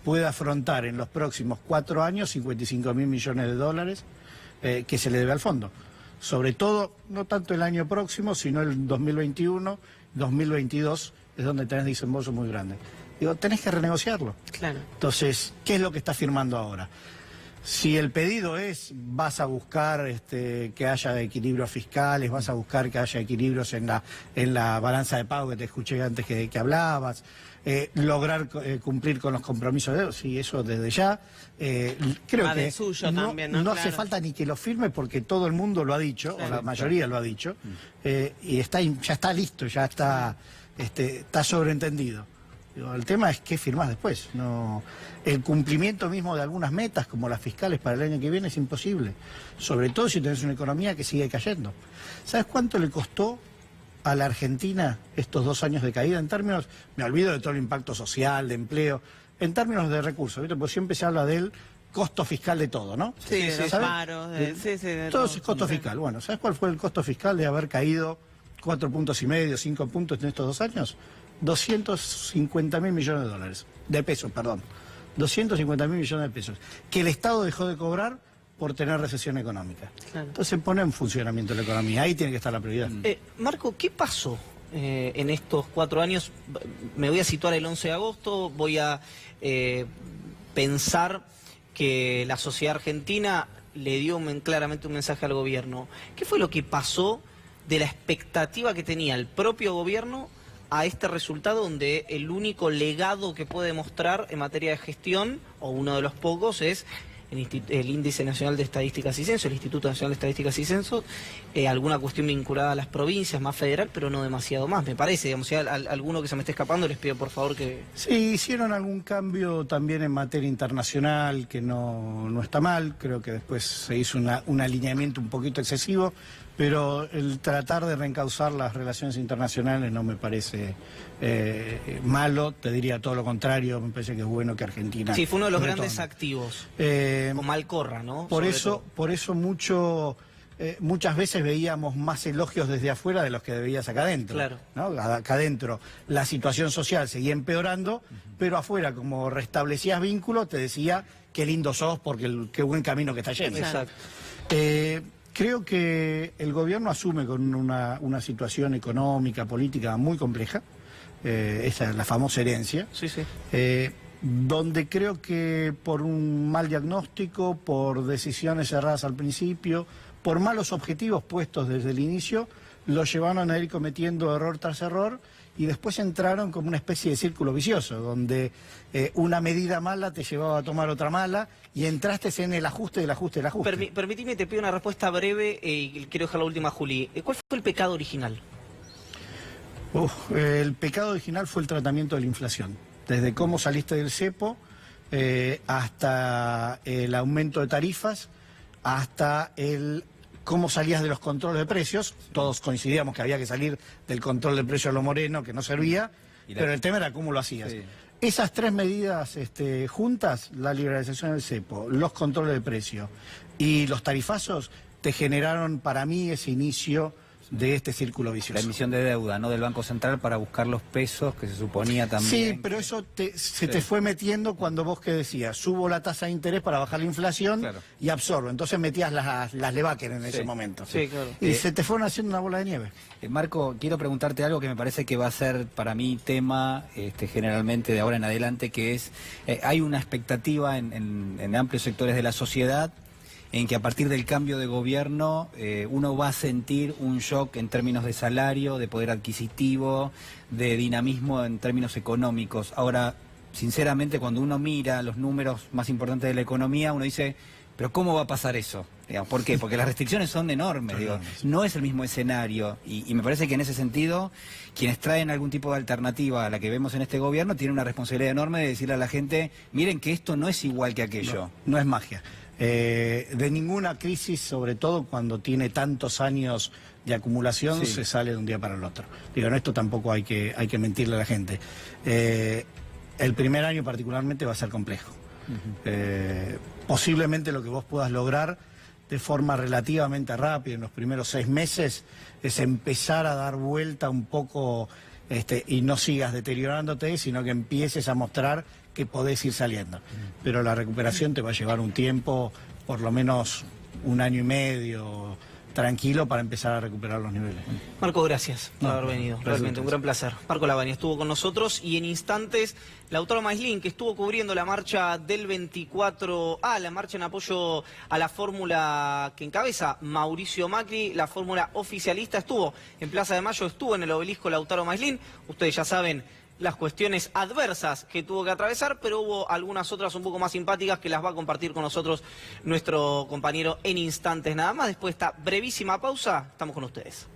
pueda afrontar en los próximos 4 años 55.000 millones de dólares que se le debe al fondo. Sobre todo, no tanto el año próximo, sino el 2021, 2022, es donde tenés desembolsos muy grandes. Digo, tenés que renegociarlo. Claro. Entonces, ¿qué es lo que estás firmando ahora? Si el pedido es, vas a buscar que haya equilibrios fiscales, vas a buscar que haya equilibrios en la balanza de pago que te escuché antes que hablabas, lograr cumplir con los compromisos de deuda, sí, eso desde ya. Creo que suyo también, no hace falta ni que lo firme porque todo el mundo lo ha dicho, o la mayoría lo ha dicho, y ya está listo, ya está sobreentendido. El tema es qué firmás después. No, el cumplimiento mismo de algunas metas, como las fiscales para el año que viene, es imposible. Sobre todo si tenés una economía que sigue cayendo. ¿Sabes cuánto le costó a la Argentina estos 2 años de caída? En términos, me olvido de todo el impacto social, de empleo, en términos de recursos, ¿viste? Porque siempre se habla del costo fiscal de todo, ¿no? Sí, de paros, de todo es costo fiscal. Bueno, ¿sabes cuál fue el costo fiscal de haber caído 4,5 puntos, 5 puntos en estos 2 años? 250.000 millones de dólares, de pesos, perdón. 250.000 millones de pesos, que el Estado dejó de cobrar por tener recesión económica. Claro. Entonces pone en funcionamiento la economía, ahí tiene que estar la prioridad. Marco, ¿qué pasó en estos 4 años? Me voy a situar el 11 de agosto, voy a pensar que la sociedad argentina le dio claramente un mensaje al gobierno. ¿Qué fue lo que pasó de la expectativa que tenía el propio gobierno a este resultado donde el único legado que puede mostrar en materia de gestión, o uno de los pocos, es el Índice Nacional de Estadísticas y Censo, el Instituto Nacional de Estadísticas y Censo, alguna cuestión vinculada a las provincias, más federal, pero no demasiado más, me parece? Digamos, si hay alguno que se me esté escapando, les pido por favor que... Sí, hicieron algún cambio también en materia internacional que no está mal, creo que después se hizo un alineamiento un poquito excesivo, pero el tratar de reencauzar las relaciones internacionales no me parece malo, te diría todo lo contrario, me parece que es bueno que Argentina... Sí, fue uno de los retome. grandes activos, con Malcorra, ¿no? Por eso muchas veces veíamos más elogios desde afuera de los que veías acá adentro. Claro. ¿no? Acá adentro la situación social seguía empeorando, pero afuera, como restablecías vínculos, te decía qué lindo sos porque qué buen camino que está yendo. Exacto. Creo que el gobierno asume con una situación económica, política muy compleja, esa es la famosa herencia, Sí, sí. donde creo que por un mal diagnóstico, por decisiones erradas al principio, por malos objetivos puestos desde el inicio, lo llevaron a ir cometiendo error tras error y después entraron como una especie de círculo vicioso, donde una medida mala te llevaba a tomar otra mala y entraste en el ajuste del ajuste del ajuste. Permitime, te pido una respuesta breve y quiero dejar la última a Juli. ¿Cuál fue el pecado original? El pecado original fue el tratamiento de la inflación. Desde cómo saliste del cepo hasta el aumento de tarifas, hasta cómo salías de los controles de precios. Todos coincidíamos que había que salir del control de precios a lo Moreno, que no servía, pero el tema era cómo lo hacías. Sí. Esas tres medidas juntas, la liberalización del cepo, los controles de precios y los tarifazos, te generaron para mí ese inicio de este círculo vicioso. La emisión de deuda, ¿no?, del Banco Central para buscar los pesos que se suponía también. Sí, pero eso se te fue metiendo cuando vos que decías, subo la tasa de interés para bajar la inflación y absorbo. Entonces metías las Levaquer en ese momento. Sí, claro. Y se te fueron haciendo una bola de nieve. Marco, quiero preguntarte algo que me parece que va a ser para mí tema generalmente de ahora en adelante, que es, hay una expectativa en amplios sectores de la sociedad en que a partir del cambio de gobierno uno va a sentir un shock en términos de salario, de poder adquisitivo, de dinamismo en términos económicos. Ahora, sinceramente, cuando uno mira los números más importantes de la economía, uno dice, ¿pero cómo va a pasar eso? Digamos, ¿por qué? Porque las restricciones son enormes, digo, no es el mismo escenario y me parece que en ese sentido quienes traen algún tipo de alternativa a la que vemos en este gobierno tienen una responsabilidad enorme de decirle a la gente, miren que esto no es igual que aquello. No es magia. De ninguna crisis, sobre todo cuando tiene tantos años de acumulación, se sale de un día para el otro. Digo, esto tampoco hay que mentirle a la gente. El primer año particularmente va a ser complejo. Posiblemente lo que vos puedas lograr de forma relativamente rápida en los primeros 6 meses es empezar a dar vuelta un poco y no sigas deteriorándote, sino que empieces a mostrar que podés ir saliendo. Pero la recuperación te va a llevar un tiempo, por lo menos 1 año y medio, tranquilo, para empezar a recuperar los niveles. Marco, gracias por haber venido, realmente un gran placer. Marco Lavagna estuvo con nosotros y en instantes Lautaro Maislin, que estuvo cubriendo la marcha del 24A, la marcha en apoyo a la fórmula que encabeza Mauricio Macri, la fórmula oficialista, estuvo en Plaza de Mayo, estuvo en el obelisco Lautaro Maislin. Ustedes ya saben las cuestiones adversas que tuvo que atravesar, pero hubo algunas otras un poco más simpáticas que las va a compartir con nosotros nuestro compañero en instantes nada más. Después de esta brevísima pausa, estamos con ustedes.